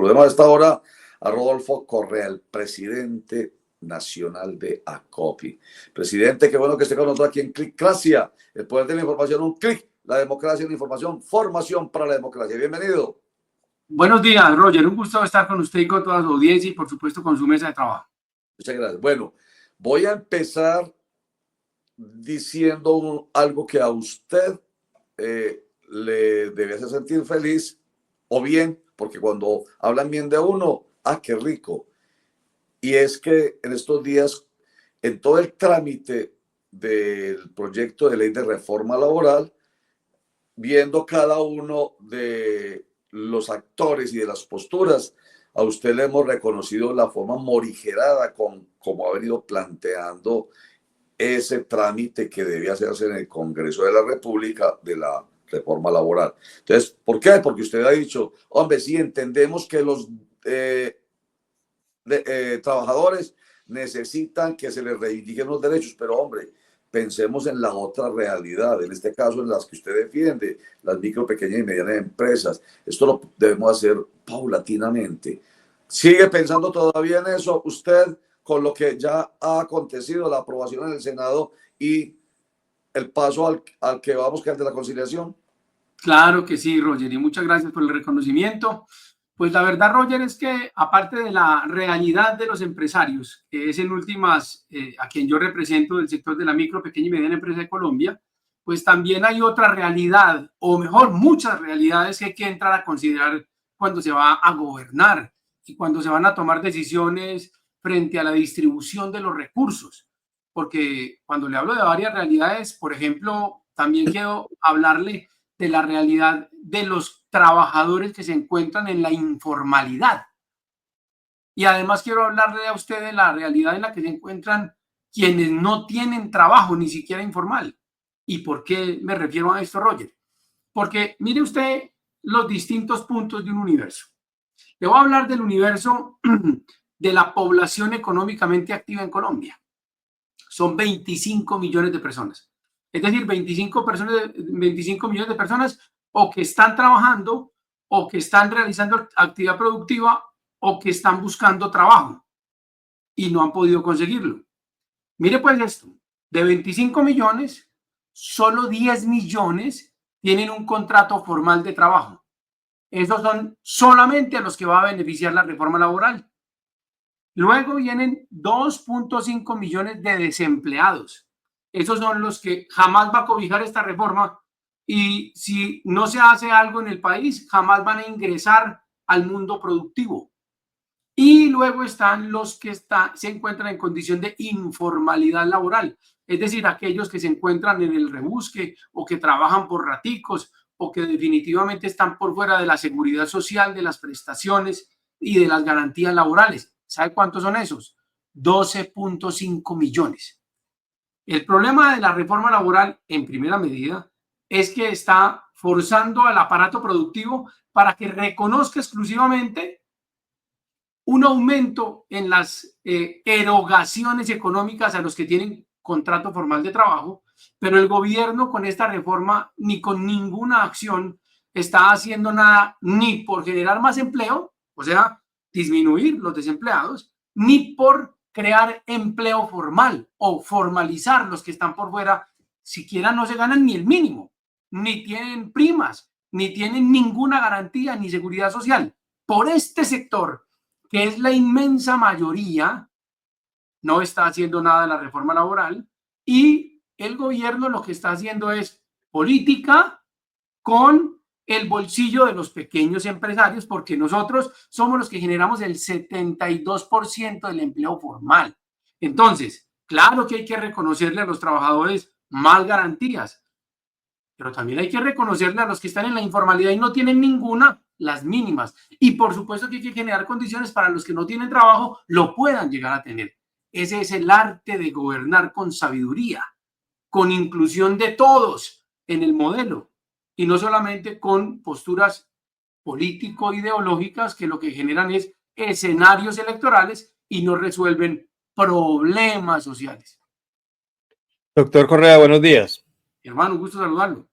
Saludemos a esta hora a Rodolfo Correa, el presidente nacional de ACOPI. Presidente, qué bueno que esté con nosotros aquí en Clicracia, el poder de la información, un clic, la democracia en la información, formación para la democracia. Bienvenido. Buenos días, Roger. Un gusto estar con usted y con toda su audiencia y, por supuesto, con su mesa de trabajo. Muchas gracias. Bueno, voy a empezar diciendo algo que a usted le debe hacer sentir feliz, o bien, porque cuando hablan bien de uno, qué rico. Y es que en estos días, en todo el trámite del proyecto de ley de reforma laboral, viendo cada uno de los actores y de las posturas, a usted le hemos reconocido la forma morigerada con cómo ha venido planteando ese trámite que debía hacerse en el Congreso de la República de la reforma laboral. Entonces, ¿por qué? Porque usted ha dicho, hombre, sí, entendemos que los trabajadores necesitan que se les reivindiquen los derechos, pero hombre, pensemos en la otra realidad, en este caso en las que usted defiende, las micro, pequeñas y medianas empresas. Esto lo debemos hacer paulatinamente. ¿Sigue pensando todavía en eso usted con lo que ya ha acontecido, la aprobación en el Senado y el paso al que vamos, que es de la conciliación? Claro que sí, Roger, y muchas gracias por el reconocimiento. Pues la verdad, Roger, es que aparte de la realidad de los empresarios, que es en últimas a quien yo represento del sector de la micro, pequeña y mediana empresa de Colombia, pues también hay otra realidad, o mejor, muchas realidades que hay que entrar a considerar cuando se va a gobernar y cuando se van a tomar decisiones frente a la distribución de los recursos. Porque cuando le hablo de varias realidades, por ejemplo, también quiero hablarle de la realidad de los trabajadores que se encuentran en la informalidad. Y además quiero hablarle a usted de la realidad en la que se encuentran quienes no tienen trabajo, ni siquiera informal. ¿Y por qué me refiero a esto, Roger? Porque mire usted los distintos puntos de un universo. Le voy a hablar del universo de la población económicamente activa en Colombia. Son 25 millones de personas. Es decir, 25 millones de personas o que están trabajando o que están realizando actividad productiva o que están buscando trabajo y no han podido conseguirlo. Mire pues esto, de 25 millones, solo 10 millones tienen un contrato formal de trabajo. Esos son solamente a los que va a beneficiar la reforma laboral. Luego vienen 2.5 millones de desempleados. Esos son los que jamás va a cobijar esta reforma y si no se hace algo en el país, jamás van a ingresar al mundo productivo. Y luego están los que se encuentran en condición de informalidad laboral, es decir, aquellos que se encuentran en el rebusque o que trabajan por raticos o que definitivamente están por fuera de la seguridad social, de las prestaciones y de las garantías laborales. ¿Sabe cuántos son esos? 12.5 millones. El problema de la reforma laboral, en primera medida, es que está forzando al aparato productivo para que reconozca exclusivamente un aumento en las erogaciones económicas a los que tienen contrato formal de trabajo, pero el gobierno con esta reforma ni con ninguna acción está haciendo nada ni por generar más empleo, o sea, disminuir los desempleados, ni por crear empleo formal o formalizar los que están por fuera, siquiera no se ganan ni el mínimo, ni tienen primas, ni tienen ninguna garantía ni seguridad social. Por este sector, que es la inmensa mayoría, no está haciendo nada la reforma laboral y el gobierno lo que está haciendo es política con el bolsillo de los pequeños empresarios, porque nosotros somos los que generamos el 72% del empleo formal. Entonces, claro que hay que reconocerle a los trabajadores más garantías, pero también hay que reconocerle a los que están en la informalidad y no tienen ninguna, las mínimas. Y por supuesto que hay que generar condiciones para los que no tienen trabajo lo puedan llegar a tener. Ese es el arte de gobernar con sabiduría, con inclusión de todos en el modelo y no solamente con posturas político-ideológicas que lo que generan es escenarios electorales y no resuelven problemas sociales. Doctor Correa, buenos días. Hermano, un gusto saludarlo.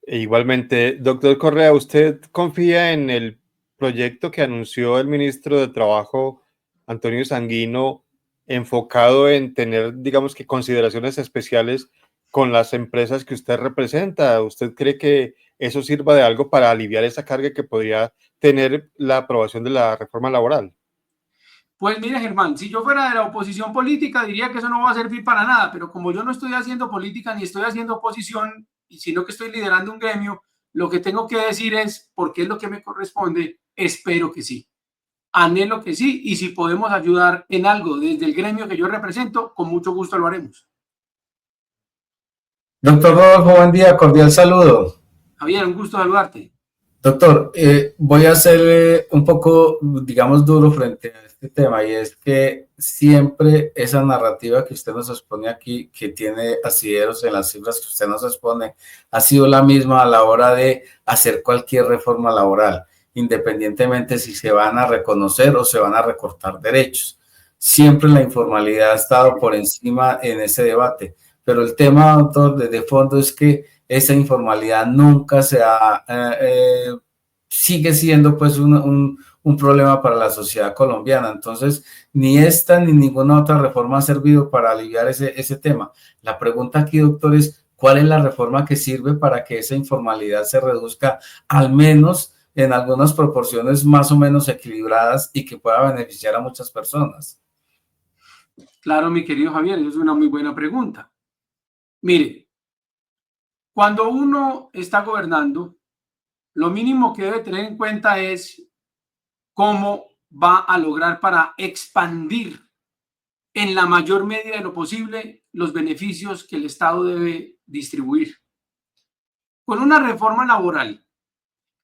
Igualmente, doctor Correa, ¿usted confía en el proyecto que anunció el ministro de Trabajo, Antonio Sanguino, enfocado en tener, digamos que, consideraciones especiales con las empresas que usted representa. ¿Usted cree que eso sirva de algo para aliviar esa carga que podría tener la aprobación de la reforma laboral? Pues mire, Germán, si yo fuera de la oposición política, diría que eso no va a servir para nada, pero como yo no estoy haciendo política ni estoy haciendo oposición, sino que estoy liderando un gremio, lo que tengo que decir es, porque es lo que me corresponde, espero que sí. Anhelo que sí, y si podemos ayudar en algo desde el gremio que yo represento, con mucho gusto lo haremos. Doctor Rodolfo, buen día, cordial saludo. Javier, un gusto saludarte. Doctor, voy a ser un poco, digamos, duro frente a este tema, y es que siempre esa narrativa que usted nos expone aquí, que tiene asideros en las cifras que usted nos expone, ha sido la misma a la hora de hacer cualquier reforma laboral, independientemente si se van a reconocer o se van a recortar derechos. Siempre la informalidad ha estado por encima en ese debate, pero el tema, doctor, de fondo es que esa informalidad nunca sigue siendo pues un problema para la sociedad colombiana. Entonces, ni esta ni ninguna otra reforma ha servido para aliviar ese tema. La pregunta aquí, doctor, es ¿cuál es la reforma que sirve para que esa informalidad se reduzca al menos en algunas proporciones más o menos equilibradas y que pueda beneficiar a muchas personas? Claro, mi querido Javier, es una muy buena pregunta. Mire, cuando uno está gobernando, lo mínimo que debe tener en cuenta es cómo va a lograr para expandir en la mayor medida de lo posible los beneficios que el Estado debe distribuir. Con una reforma laboral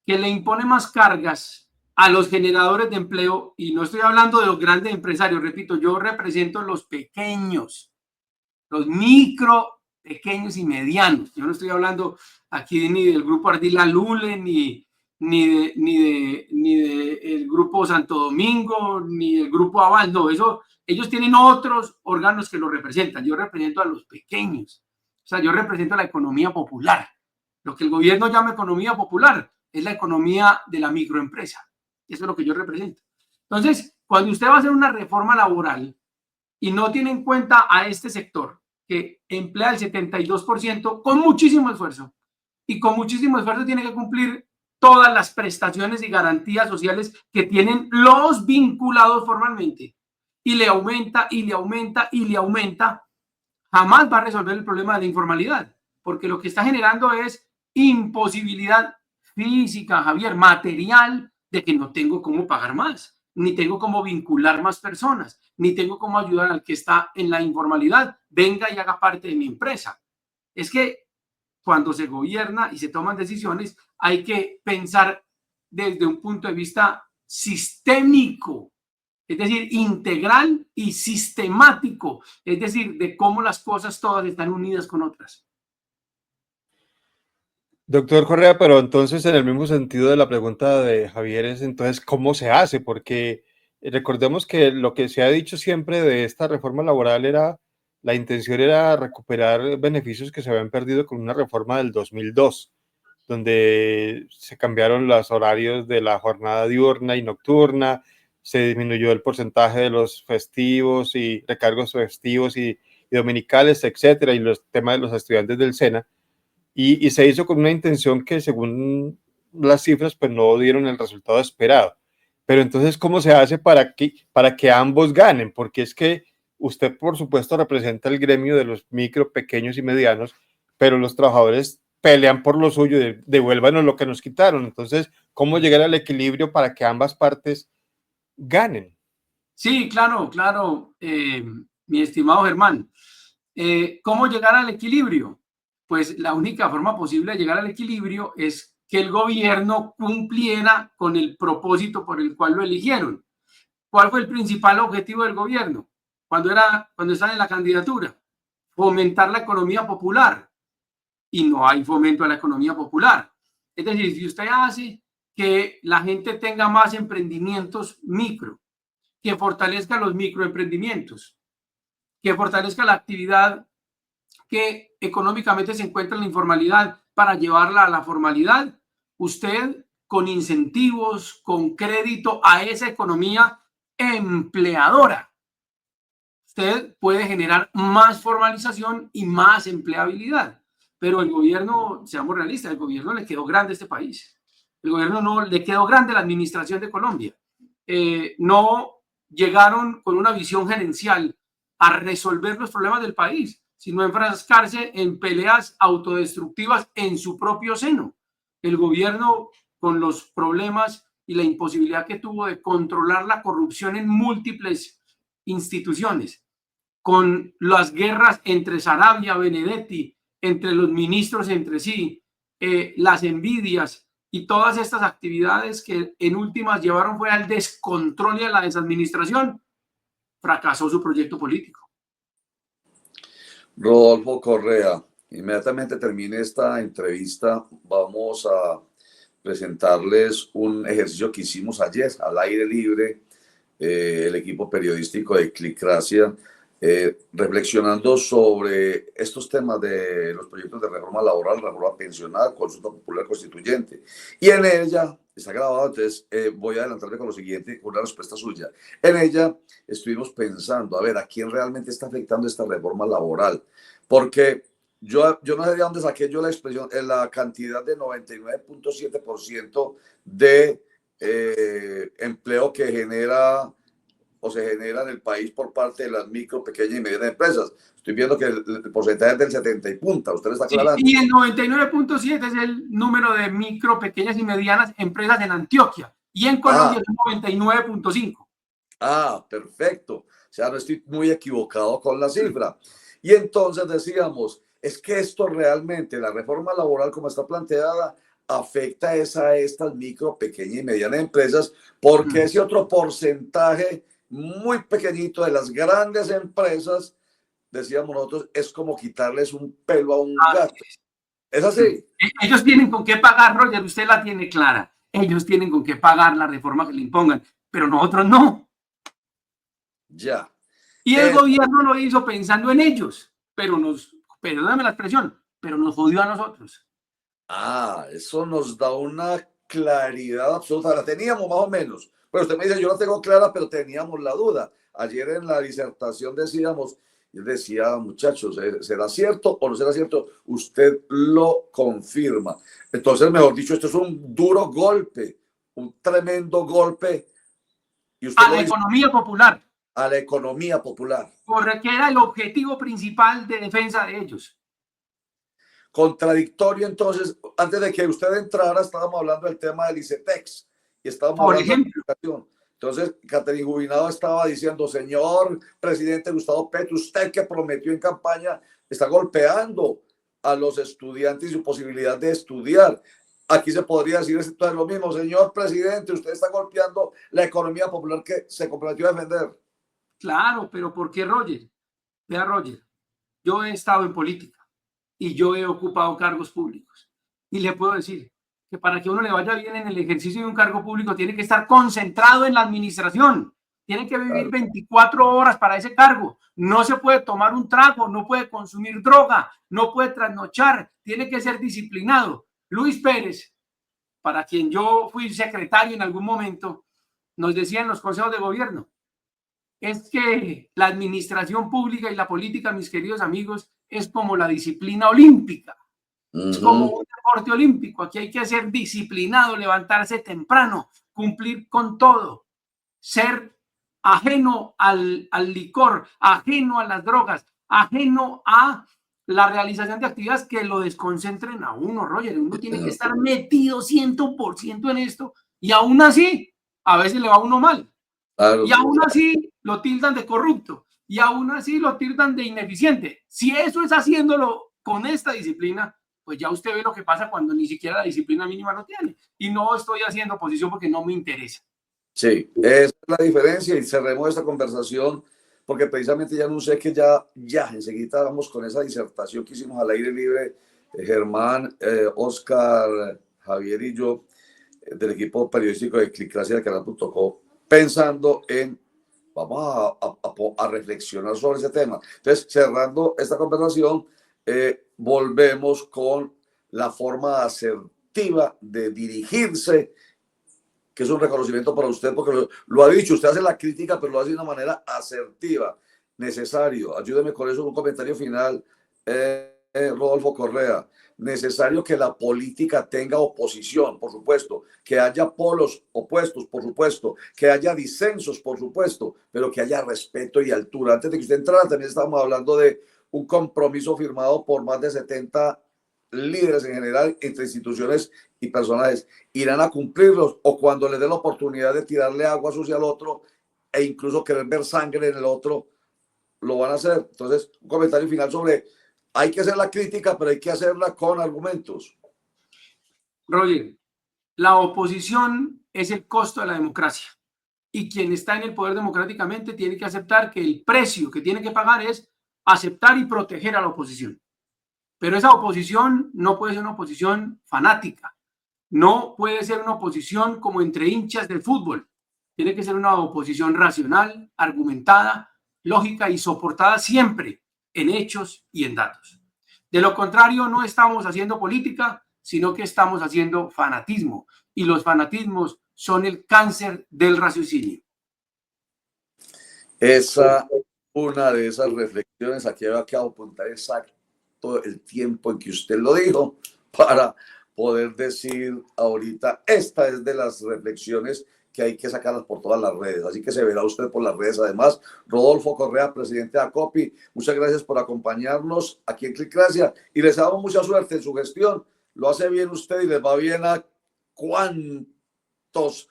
que le impone más cargas a los generadores de empleo, y no estoy hablando de los grandes empresarios, repito, yo represento los pequeños, los micro, pequeños y medianos. Yo no estoy hablando aquí ni del grupo Ardila Lule, ni de el grupo Santo Domingo, ni el grupo Aval. No, eso, ellos tienen otros órganos que los representan. Yo represento a los pequeños. O sea, yo represento a la economía popular. Lo que el gobierno llama economía popular es la economía de la microempresa. Eso es lo que yo represento. Entonces, cuando usted va a hacer una reforma laboral y no tiene en cuenta a este sector que emplea el 72% con muchísimo esfuerzo, y con muchísimo esfuerzo tiene que cumplir todas las prestaciones y garantías sociales que tienen los vinculados formalmente, y le aumenta y le aumenta y le aumenta, jamás va a resolver el problema de la informalidad, porque lo que está generando es imposibilidad física, Javier, material, de que no tengo cómo pagar más, ni tengo cómo vincular más personas, ni tengo cómo ayudar al que está en la informalidad, venga y haga parte de mi empresa. Es que cuando se gobierna y se toman decisiones, hay que pensar desde un punto de vista sistémico, es decir, integral y sistemático, es decir, de cómo las cosas todas están unidas con otras. Doctor Correa, pero entonces en el mismo sentido de la pregunta de Javier es entonces ¿cómo se hace? Porque recordemos que lo que se ha dicho siempre de esta reforma laboral era, la intención era recuperar beneficios que se habían perdido con una reforma del 2002, donde se cambiaron los horarios de la jornada diurna y nocturna, se disminuyó el porcentaje de los festivos y recargos festivos y dominicales, etcétera, y los temas de los estudiantes del SENA. Y se hizo con una intención que según las cifras pues no dieron el resultado esperado. Pero entonces, ¿cómo se hace para que ambos ganen? Porque es que usted, por supuesto, representa el gremio de los micro, pequeños y medianos, pero los trabajadores pelean por lo suyo, devuélvanos lo que nos quitaron. Entonces, ¿cómo llegar al equilibrio para que ambas partes ganen? Sí, claro, mi estimado Germán. ¿Cómo llegar al equilibrio? Pues la única forma posible de llegar al equilibrio es que el gobierno cumpliera con el propósito por el cual lo eligieron. ¿Cuál fue el principal objetivo del gobierno cuando estaba en la candidatura? Fomentar la economía popular. Y no hay fomento a la economía popular. Es decir, si usted hace que la gente tenga más emprendimientos micro, que fortalezca los microemprendimientos, que fortalezca la actividad que económicamente se encuentra en la informalidad para llevarla a la formalidad, usted con incentivos, con crédito a esa economía empleadora, usted puede generar más formalización y más empleabilidad. Pero el gobierno, seamos realistas, el gobierno le quedó grande a este país. El gobierno no le quedó grande la administración de Colombia. No llegaron con una visión gerencial a resolver los problemas del país, sino a enfrascarse en peleas autodestructivas en su propio seno. El gobierno, con los problemas y la imposibilidad que tuvo de controlar la corrupción en múltiples instituciones, con las guerras entre Saravia, Benedetti, entre los ministros entre sí, las envidias y todas estas actividades que en últimas llevaron fue al descontrol y a la desadministración, fracasó su proyecto político. Rodolfo Correa, inmediatamente termine esta entrevista, vamos a presentarles un ejercicio que hicimos ayer al aire libre, el equipo periodístico de Clicracia, reflexionando sobre estos temas de los proyectos de reforma laboral, reforma pensional, consulta popular constituyente. Y en ella, está grabado, entonces voy a adelantarme con lo siguiente, con una respuesta suya. En ella estuvimos pensando, a ver, ¿a quién realmente está afectando esta reforma laboral? Porque yo no sé de dónde saqué yo la expresión, en la cantidad de 99.7% de empleo que genera o se genera en el país por parte de las micro, pequeñas y medianas empresas. Estoy viendo que el porcentaje es del 70 y punta, usted está aclarando. Sí, y el 99.7 es el número de micro, pequeñas y medianas empresas en Antioquia, y en Colombia es 99.5. Ah, perfecto. O sea, no estoy muy equivocado con la cifra. Y entonces decíamos, es que esto realmente, la reforma laboral como está planteada, afecta a estas micro, pequeñas y medianas empresas, porque ese otro porcentaje muy pequeñito de las grandes empresas, decíamos nosotros, es como quitarles un pelo a un gato. ¿Es así? Ellos tienen con qué pagar, Roger, usted la tiene clara. Ellos tienen con qué pagar la reforma que le impongan, pero nosotros no. Ya. Y el gobierno lo hizo pensando en ellos, pero perdóname la expresión, pero nos jodió a nosotros. Ah, eso nos da una claridad absoluta. La teníamos más o menos. Pero usted me dice, yo la tengo clara, pero teníamos la duda. Ayer en la disertación decíamos, yo decía, muchachos, ¿será cierto o no será cierto? Usted lo confirma. Entonces, mejor dicho, esto es un duro golpe, un tremendo golpe. Y usted a la economía popular. A la economía popular. Porque era el objetivo principal de defensa de ellos. Contradictorio, entonces, antes de que usted entrara, estábamos hablando del tema del ICETEX y estábamos Por hablando ejemplo. de educación. Entonces, Catherine Jubinado estaba diciendo, señor presidente Gustavo Petro, usted que prometió en campaña, está golpeando a los estudiantes y su posibilidad de estudiar. Aquí se podría decir esto es lo mismo, señor presidente, usted está golpeando la economía popular que se comprometió a defender. Claro, pero ¿por qué, Roger? Vea, Roger, yo he estado en política y yo he ocupado cargos públicos. Y le puedo decir que para que uno le vaya bien en el ejercicio de un cargo público, tiene que estar concentrado en la administración. Tiene que vivir 24 horas para ese cargo. No se puede tomar un trago, no puede consumir droga, no puede trasnochar, tiene que ser disciplinado. Luis Pérez, para quien yo fui secretario en algún momento, nos decía en los consejos de gobierno, es que la administración pública y la política, mis queridos amigos, es como la disciplina olímpica. Es como un deporte olímpico. Aquí hay que ser disciplinado, levantarse temprano, cumplir con todo, ser ajeno al licor, ajeno a las drogas, ajeno a la realización de actividades que lo desconcentren a uno, Roger. Uno tiene que estar metido 100% en esto y aún así, a veces le va a uno mal. Claro, y aún así lo tildan de corrupto y aún así lo tildan de ineficiente. Si eso es haciéndolo con esta disciplina, pues ya usted ve lo que pasa cuando ni siquiera la disciplina mínima lo tiene. Y no estoy haciendo oposición porque no me interesa. Sí, esa es la diferencia y cerremos esta conversación porque precisamente ya anuncié que ya enseguida vamos con esa disertación que hicimos al aire libre, Germán, Oscar, Javier y yo, del equipo periodístico de Clicracia de Canal.co, pensando en, vamos a reflexionar sobre ese tema. Entonces, cerrando esta conversación, volvemos con la forma de hacer asertiva de dirigirse, que es un reconocimiento para usted, porque lo ha dicho, usted hace la crítica, pero lo hace de una manera asertiva, necesario. Ayúdeme con eso en un comentario final, Rodolfo Correa. Necesario que la política tenga oposición, por supuesto, que haya polos opuestos, por supuesto, que haya disensos, por supuesto, pero que haya respeto y altura. Antes de que usted entrara, también estábamos hablando de un compromiso firmado por más de 70 líderes en general, entre instituciones y personajes. ¿Irán a cumplirlos o cuando les dé la oportunidad de tirarle agua sucia al otro e incluso querer ver sangre en el otro, lo van a hacer? Entonces, un comentario final sobre, hay que hacer la crítica, pero hay que hacerla con argumentos. Roger, la oposición es el costo de la democracia y quien está en el poder democráticamente tiene que aceptar que el precio que tiene que pagar es aceptar y proteger a la oposición. Pero esa oposición no puede ser una oposición fanática, no puede ser una oposición como entre hinchas del fútbol. Tiene que ser una oposición racional, argumentada, lógica y soportada siempre en hechos y en datos. De lo contrario, no estamos haciendo política, sino que estamos haciendo fanatismo. Y los fanatismos son el cáncer del raciocinio. Esa, una de esas reflexiones, aquí había que apuntar exacto el tiempo en que usted lo dijo para poder decir ahorita, esta es de las reflexiones que hay que sacarlas por todas las redes, así que se verá usted por las redes. Además, Rodolfo Correa, presidente de ACOPI, muchas gracias por acompañarnos aquí en Clicracia y les damos mucha suerte en su gestión. Lo hace bien usted y les va bien a cuántos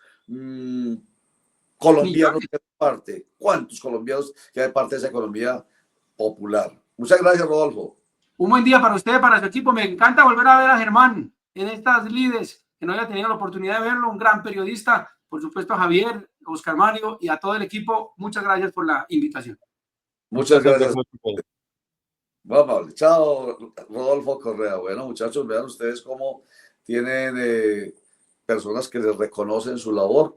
colombianos que hay parte, cuántos colombianos que hay parte de esa economía popular. Muchas gracias, Rodolfo. Un buen día para usted, para su equipo. Me encanta volver a ver a Germán en estas lides, que no haya tenido la oportunidad de verlo, un gran periodista. Por supuesto, a Javier, Oscar Mario y a todo el equipo. Muchas gracias por la invitación. Muchas gracias. Vamos, chao, Rodolfo Correa. Bueno, muchachos, vean ustedes cómo tienen personas que les reconocen su labor